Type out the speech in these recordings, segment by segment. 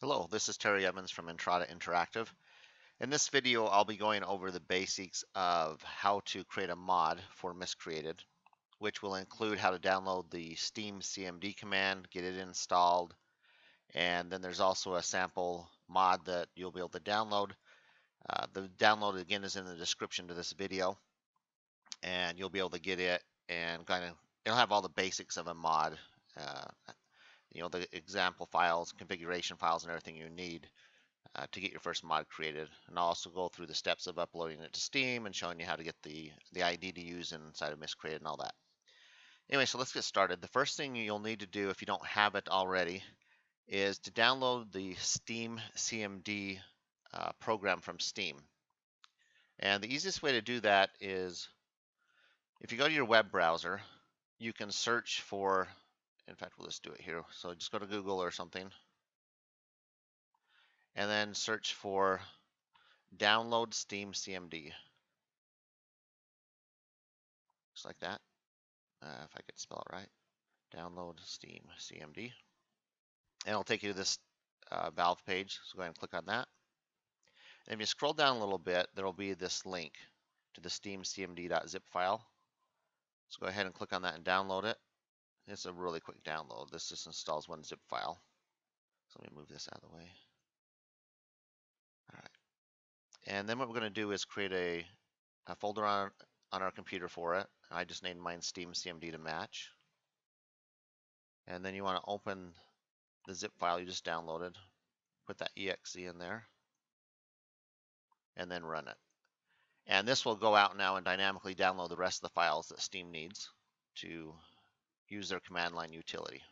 Hello, this is Terry Evans from Entrada Interactive. In this video, I'll be going over the basics of how to create a mod for Miscreated, which will include how to download the SteamCMD command, get it installed, and then there's also a sample mod that you'll be able to download. The download again is in the description to this video, and you'll be able to get it and it'll have all the basics of a mod. The example files, configuration files, and everything you need to get your first mod created. And I'll also go through the steps of uploading it to Steam and showing you how to get the ID to use inside of Miscreated and all that. Anyway, so let's get started. The first thing you'll need to do if you don't have it already is to download the SteamCMD program from Steam. And the easiest way to do that is if you go to your web browser, you can search for, in fact, we'll just do it here. So just go to Google or something and then search for download SteamCMD. Just like that. If I could spell it right. Download SteamCMD. And it'll take you to this Valve page. So go ahead and click on that. And if you scroll down a little bit, there will be this link to the steamcmd.zip file. So go ahead and click on that and download it. It's a really quick download. This just installs one zip file. So let me move this out of the way. All right. And then what we're going to do is create a folder on our computer for it. I just named mine SteamCMD to match. And then you want to open the zip file you just downloaded, put that exe in there, and then run it. And this will go out now and dynamically download the rest of the files that Steam needs to use their command line utility.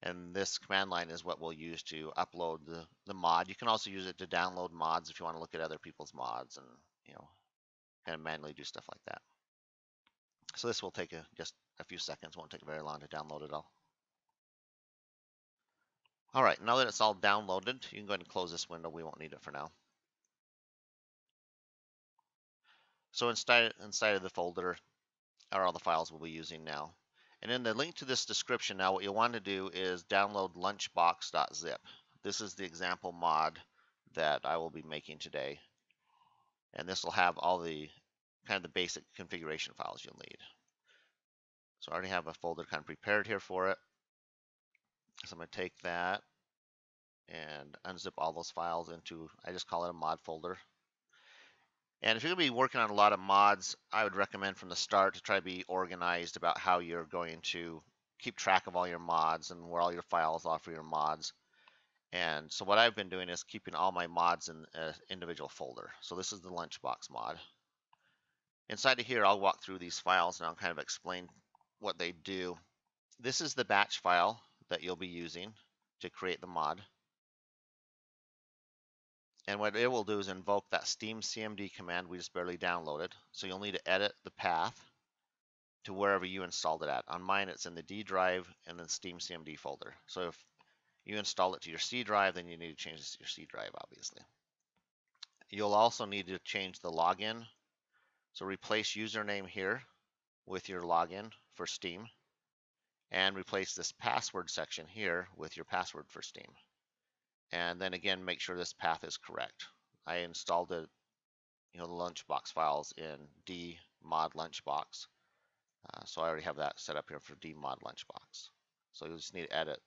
And this command line is what we'll use to upload the mod. You can also use it to download mods if you want to look at other people's mods and kind of manually do stuff like that. So this will take just a few seconds. Won't take very long to download it all. All right, now that it's all downloaded, you can go ahead and close this window. We won't need it for now. So inside of the folder are all the files we'll be using now. And in the link to this description now, what you'll want to do is download lunchbox.zip. This is the example mod that I will be making today. And this will have all the kind of the basic configuration files you'll need. So I already have a folder kind of prepared here for it. So I'm going to take that and unzip all those files into, I just call it a mod folder. And if you're going to be working on a lot of mods, I would recommend from the start to try to be organized about how you're going to keep track of all your mods and where all your files are for your mods. And so what I've been doing is keeping all my mods in an individual folder. So this is the Lunchbox mod. Inside of here, I'll walk through these files and I'll kind of explain what they do. This is the batch file that you'll be using to create the mod. And what it will do is invoke that SteamCMD command we just barely downloaded. So you'll need to edit the path to wherever you installed it at. On mine, it's in the D drive and then SteamCMD folder. So if you install it to your C drive, then you need to change this to your C drive, obviously. You'll also need to change the login. So replace username here with your login for Steam, and replace this password section here with your password for Steam. And then again, make sure this path is correct. I installed it, the Lunchbox files in dmod Lunchbox. So I already have that set up here for dmod Lunchbox. So you just need to edit,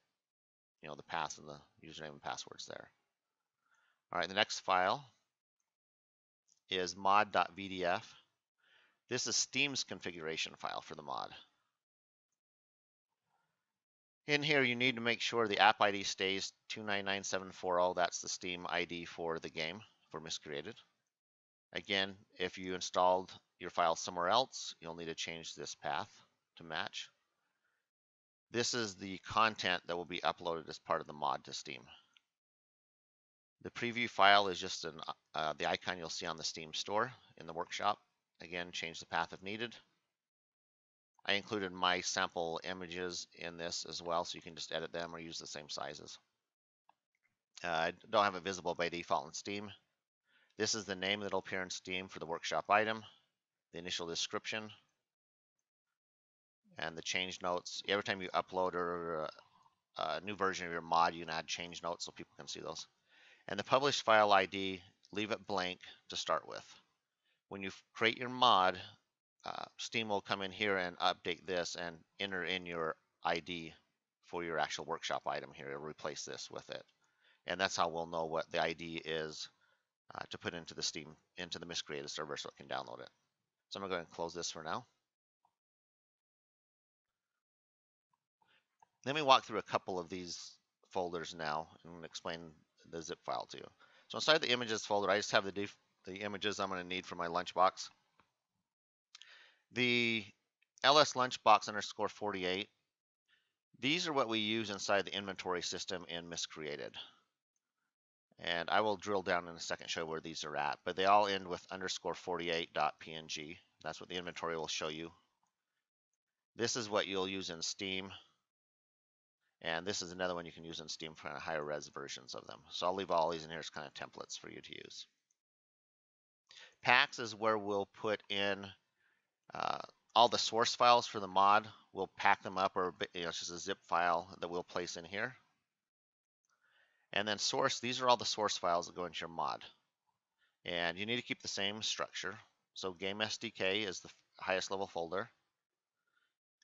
the path and the username and passwords there. All right, the next file is mod.vdf. This is Steam's configuration file for the mod. In here, you need to make sure the app ID stays 299740. That's the Steam ID for the game, for Miscreated. Again, if you installed your file somewhere else, you'll need to change this path to match. This is the content that will be uploaded as part of the mod to Steam. The preview file is just the icon you'll see on the Steam store in the workshop. Again, change the path if needed. I included my sample images in this as well, so you can just edit them or use the same sizes. I don't have it visible by default in Steam. This is the name that will appear in Steam for the workshop item, the initial description, and the change notes. Every time you upload or new version of your mod, you can add change notes so people can see those. And the published file ID, leave it blank to start with. When you create your mod, Steam will come in here and update this and enter in your ID for your actual workshop item here. It'll replace this with it. And that's how we'll know what the ID is to put into the Miscreated server so it can download it. So I'm going to go ahead and close this for now. Let me walk through a couple of these folders now and explain the zip file to you. So inside the images folder, I just have the images I'm going to need for my lunchbox. The LSLunchbox underscore 48, these are what we use inside the inventory system in Miscreated. And I will drill down in a second, show where these are at, but they all end with underscore 48.png. That's what the inventory will show you. This is what you'll use in Steam. And this is another one you can use in Steam for higher res versions of them. So I'll leave all these in here as kind of templates for you to use. Packs is where we'll put in all the source files for the mod. We'll pack them up, or it's just a zip file that we'll place in here. And then source, these are all the source files that go into your mod. And you need to keep the same structure. So game SDK is the highest level folder.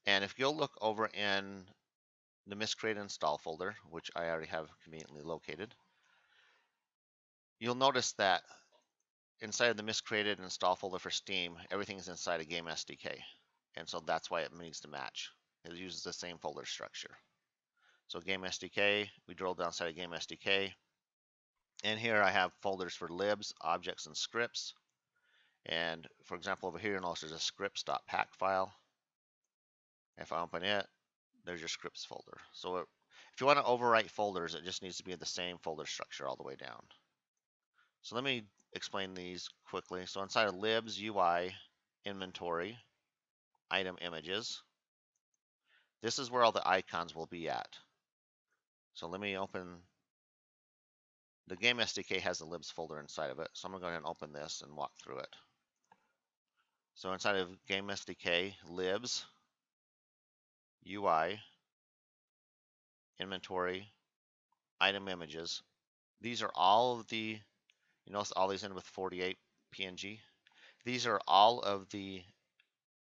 And if you'll look over in the Miscreated install folder, which I already have conveniently located, you'll notice that inside of the Miscreated install folder for Steam, everything is inside a game SDK. And so that's why it needs to match. It uses the same folder structure. So game SDK, we drill down inside of game SDK. And here I have folders for libs, objects, and scripts. And for example, over here, you'll notice there's a scripts.pack file. If I open it, there's your scripts folder. So if you want to overwrite folders, it just needs to be the same folder structure all the way down. So let me explain these quickly. So inside of libs, UI, inventory, item images, this is where all the icons will be at. So let me open, the game SDK has the libs folder inside of it. So I'm going to go ahead and open this and walk through it. So inside of game SDK, libs, UI, inventory, item images. These are all of the, you notice all these end with 48 PNG. These are all of the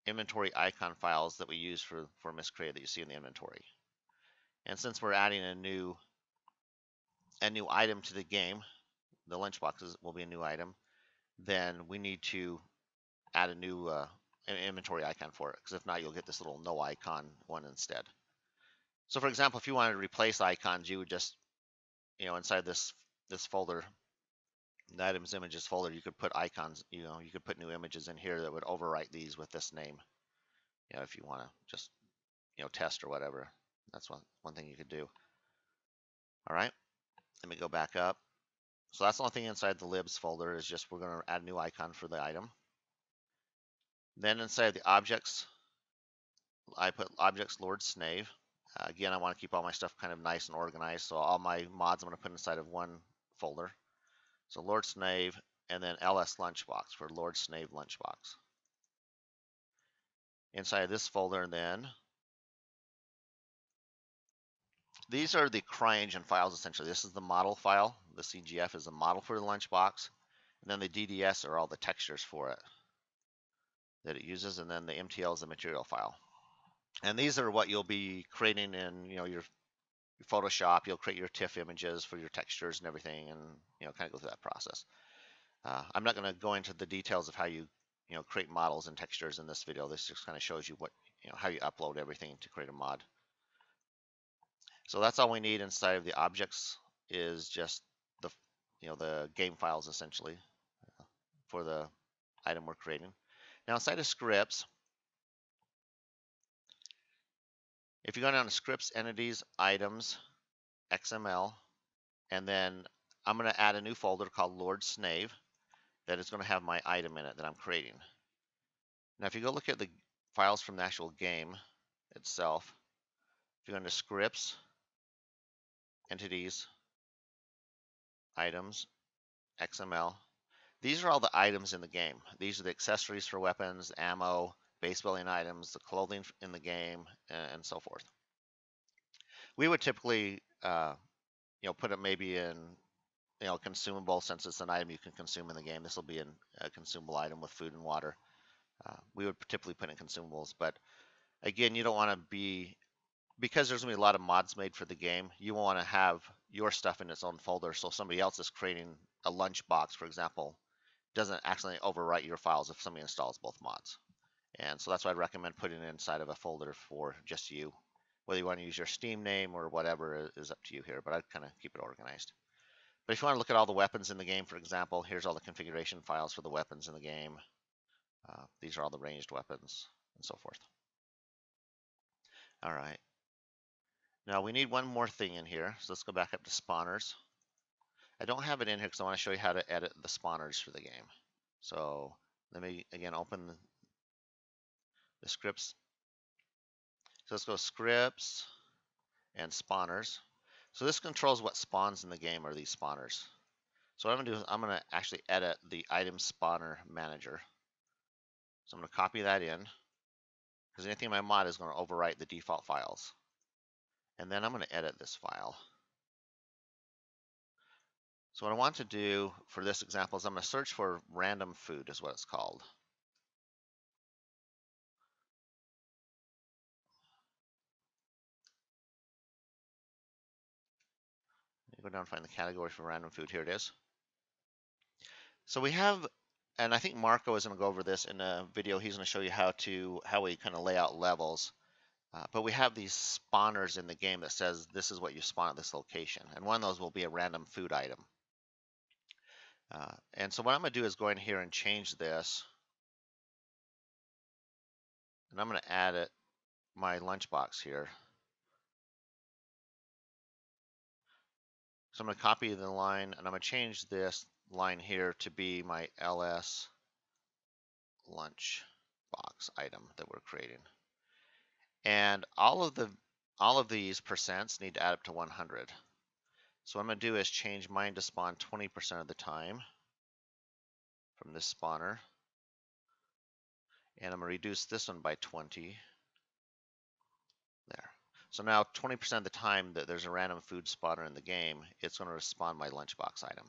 inventory icon files that we use for Miscreated that you see in the inventory. And since we're adding a new item to the game, the lunchboxes will be a new item, then we need to add a new inventory icon for it, because if not, you'll get this little no icon one instead. So for example, if you wanted to replace icons, you would just, inside this folder, the items images folder, you could put icons, you could put new images in here that would overwrite these with this name. If you want to just, test or whatever, that's one thing you could do. All right, let me go back up. So that's the only thing inside the libs folder is just we're going to add a new icon for the item. Then inside the objects, I put objects Lord Snave. Again, I want to keep all my stuff kind of nice and organized, so all my mods I'm going to put inside of one folder. So Lord Snave, and then LSLunchbox for Lord Snave Lunchbox. Inside of this folder, then, these are the CryEngine files essentially. This is the model file. The CGF is the model for the lunchbox, and then the DDS are all the textures for it that it uses, and then the MTL is the material file. And these are what you'll be creating in your Photoshop. You'll create your TIFF images for your textures and everything, and kind of go through that process. I'm not going to go into the details of how you create models and textures in this video. This just kind of shows you what how you upload everything to create a mod. So that's all we need inside of the objects is just the the game files essentially for the item we're creating. Now inside of scripts, if you go down to scripts, entities, items, XML, and then I'm going to add a new folder called Lord Snave that is going to have my item in it that I'm creating. Now if you go look at the files from the actual game itself, if you go into scripts, entities, items, XML, these are all the items in the game. These are the accessories for weapons, ammo, base building items, the clothing in the game, and so forth. We would typically, put it maybe in, consumable, since it's an item you can consume in the game. This will be a consumable item with food and water. We would typically put in consumables, but again, you don't want to be, because there's going to be a lot of mods made for the game, you want to have your stuff in its own folder, so somebody else is creating a Lunchbox, for example, doesn't accidentally overwrite your files if somebody installs both mods. And so that's why I'd recommend putting it inside of a folder for just you. Whether you want to use your Steam name or whatever is up to you here, but I'd kind of keep it organized. But if you want to look at all the weapons in the game, for example, here's all the configuration files for the weapons in the game. These are all the ranged weapons and so forth. All right. Now we need one more thing in here. So let's go back up to spawners. I don't have it in here because I want to show you how to edit the spawners for the game. So let me again open the scripts. So let's go scripts and spawners. So this controls what spawns in the game, are these spawners. So what I'm going to do is I'm going to actually edit the item spawner manager. So I'm going to copy that in, because anything in my mod is going to overwrite the default files. And then I'm going to edit this file. So what I want to do for this example is I'm going to search for random food, is what it's called. Go down and find the category for random food. Here it is. So we have, and I think Marco is going to go over this in a video. He's going to show you how we kind of lay out levels. But we have these spawners in the game that says this is what you spawn at this location. And one of those will be a random food item. And so what I'm going to do is go in here and change this. And I'm going to add it, my lunchbox here. So I'm going to copy the line, and I'm going to change this line here to be my LS Lunchbox item that we're creating. And all of these percents need to add up to 100. So what I'm going to do is change mine to spawn 20% of the time from this spawner. And I'm going to reduce this one by 20. There. So now 20% of the time that there's a random food spawner in the game, it's going to spawn my lunchbox item.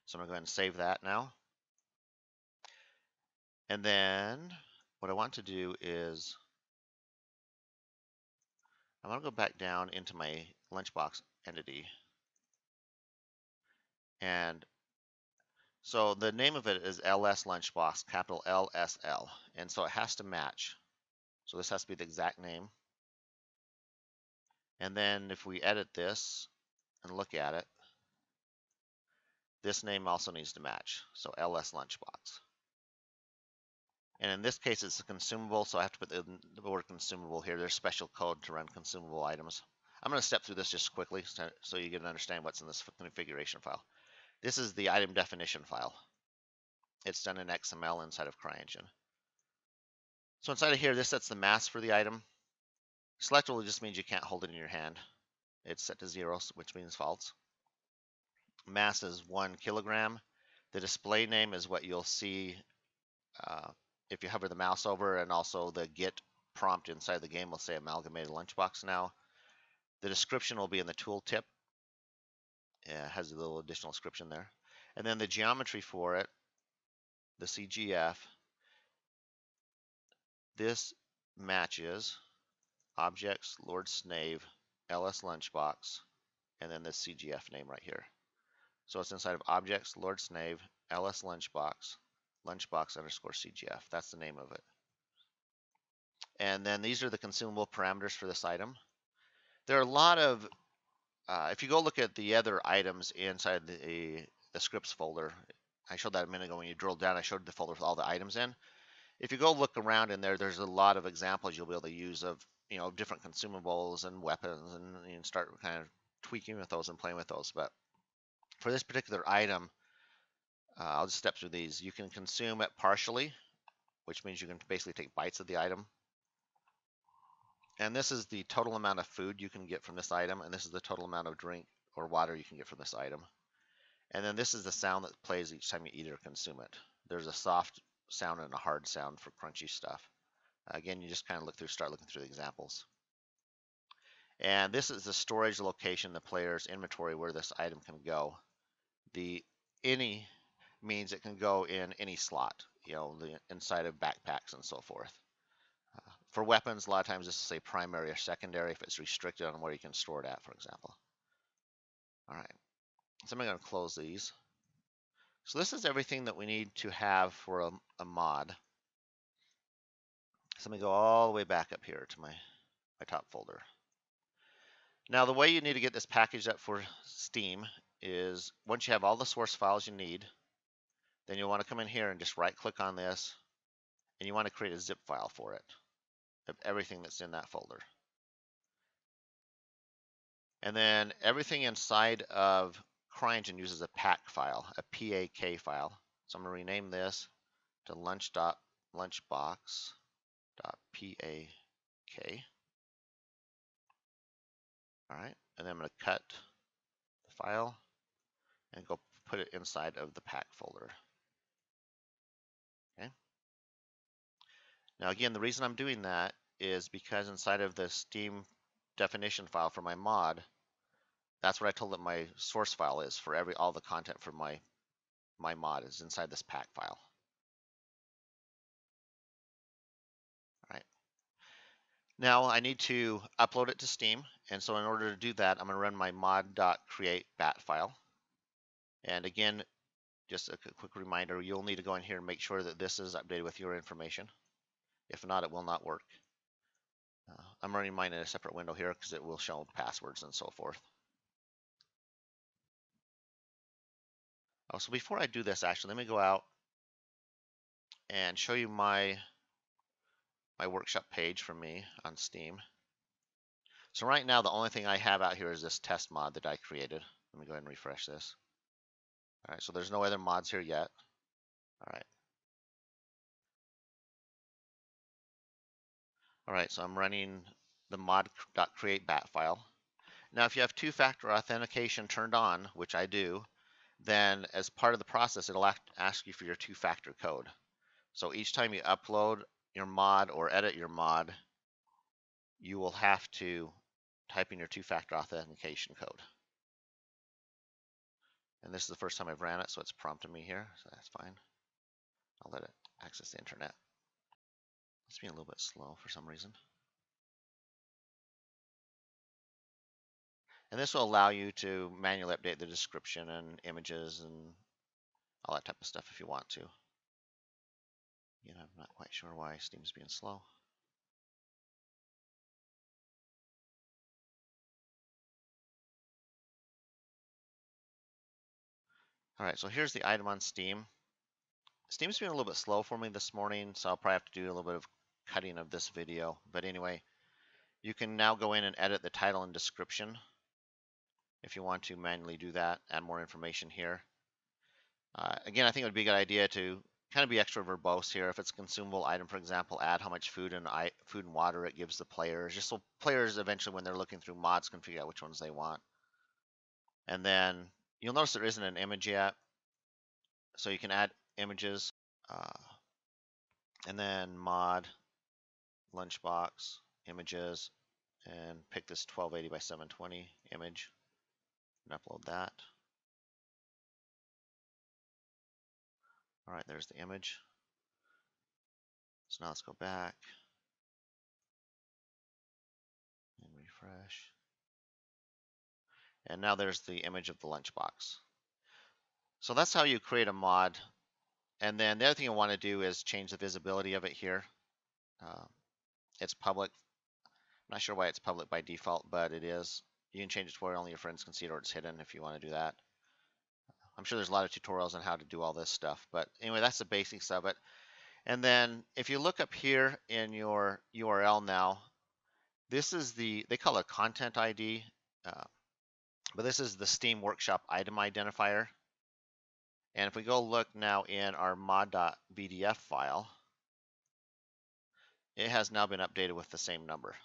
So I'm going to go ahead and save that now. And then what I want to do is I'm going to go back down into my lunchbox entity. And so the name of it is LSLunchbox, capital LSL. And so it has to match. So this has to be the exact name. And then if we edit this and look at it, this name also needs to match. So LSLunchbox. And in this case, it's a consumable, so I have to put the word consumable here. There's special code to run consumable items. I'm going to step through this just quickly so you can understand what's in this configuration file. This is the item definition file. It's done in XML inside of CryEngine. So inside of here, this sets the mass for the item. Selectable just means you can't hold it in your hand. It's set to 0, which means false. Mass is 1 kilogram. The display name is what you'll see if you hover the mouse over, and also the get prompt inside the game will say amalgamated lunchbox now. The description will be in the tooltip. It has a little additional description there. And then the geometry for it, the CGF, this matches objects, Lord Snave, LS Lunchbox, and then this CGF name right here. So it's inside of objects, Lord Snave, LS Lunchbox, Lunchbox underscore CGF. That's the name of it. And then these are the consumable parameters for this item. There are a lot of, if you go look at the other items inside the scripts folder, I showed that a minute ago when you drilled down, I showed the folder with all the items in. If you go look around in there, there's a lot of examples you'll be able to use of, different consumables and weapons, and you can start kind of tweaking with those and playing with those. But for this particular item, I'll just step through these. You can consume it partially, which means you can basically take bites of the item. And this is the total amount of food you can get from this item, and this is the total amount of drink or water you can get from this item. And then this is the sound that plays each time you eat or consume it. There's a soft sound and a hard sound for crunchy stuff. Again, you just kind of start looking through the examples. And this is the storage location, the player's inventory where this item can go. The any means it can go in any slot, the inside of backpacks and so forth. For weapons, a lot of times this is say primary or secondary if it's restricted on where you can store it at, for example. All right, so I'm going to close these. So this is everything that we need to have for a mod. So let me go all the way back up here to my top folder. Now the way you need to get this packaged up for Steam is once you have all the source files you need, then you'll want to come in here and just right click on this, and you want to create a zip file for it of everything that's in that folder. And then everything inside of CryEngine uses a pack file, a PAK file. So I'm going to rename this to lunchbox.pak. All right, and then I'm going to cut the file and go put it inside of the pack folder. Okay. Now again, the reason I'm doing that is because inside of the Steam definition file for my mod, that's what I told it my source file is for all the content for my mod is inside this pack file. All right. Now I need to upload it to Steam, and so in order to do that, I'm going to run my mod.create bat file. And again, just a quick reminder, you'll need to go in here and make sure that this is updated with your information. If not, it will not work. I'm running mine in a separate window here because it will show passwords and so forth. Oh, so before I do this, actually, let me go out and show you my workshop page for me on Steam. So right now, the only thing I have out here is this test mod that I created. Let me go ahead and refresh this. All right, so there's no other mods here yet. All right. All right, so I'm running the mod.create bat file. Now, if you have two-factor authentication turned on, which I do, then as part of the process, it'll ask you for your two-factor code. So each time you upload your mod or edit your mod, you will have to type in your two-factor authentication code. And this is the first time I've ran it, so it's prompting me here, so that's fine. I'll let it access the internet. It's being a little bit slow for some reason. And this will allow you to manually update the description and images and all that type of stuff if you want to. Again, I'm not quite sure why Steam's being slow. All right, so here's the item on Steam. Steam's been a little bit slow for me this morning, so I'll probably have to do a little bit of cutting of this video. But anyway, you can now go in and edit the title and description if you want to manually do that, add more information here. Again, I think it would be a good idea to kind of be extra verbose here. If it's a consumable item, for example, add how much food and water it gives the players, just so players eventually, when they're looking through mods, can figure out which ones they want. And then you'll notice there isn't an image yet, so you can add images. And then mod, Lunchbox, images, and pick this 1280 by 720 image and upload that. All right, there's the image. So now let's go back and refresh. And now there's the image of the lunchbox. So that's how you create a mod. And then the other thing you want to do is change the visibility of it here. It's public. I'm not sure why it's public by default, but it is. You can change it to where only your friends can see it, or it's hidden if you want to do that. I'm sure there's a lot of tutorials on how to do all this stuff, but anyway, that's the basics of it. And then if you look up here in your URL now, this is they call it content ID, but this is the Steam Workshop item identifier. And if we go look now in our mod.bdf file, it has now been updated with the same number.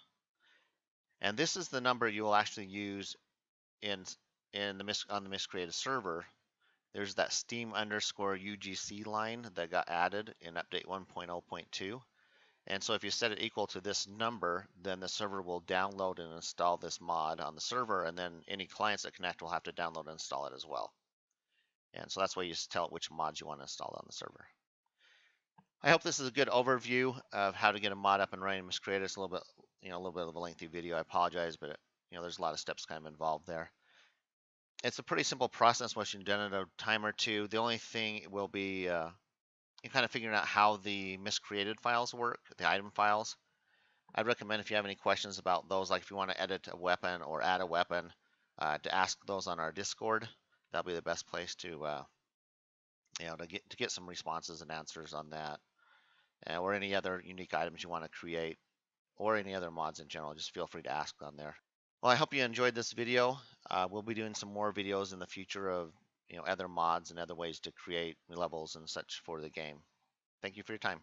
And this is the number you will actually use on the Miscreated server. There's that Steam_UGC line that got added in update 1.0.2. And so if you set it equal to this number, then the server will download and install this mod on the server, and then any clients that connect will have to download and install it as well. And so that's why you just tell it which mods you want to install on the server. I hope this is a good overview of how to get a mod up and running in Miscreated. It's a little bit, a little bit of a lengthy video. I apologize, but there's a lot of steps kind of involved there. It's a pretty simple process once you've done it a time or two. The only thing will be kind of figuring out how the Miscreated files work, the item files. I'd recommend if you have any questions about those, like if you want to edit a weapon or add a weapon, to ask those on our Discord. That'll be the best place to get some responses and answers on that, or any other unique items you want to create, or any other mods in general. Just feel free to ask on there. Well, I hope you enjoyed this video. We'll be doing some more videos in the future of other mods and other ways to create levels and such for the game. Thank you for your time.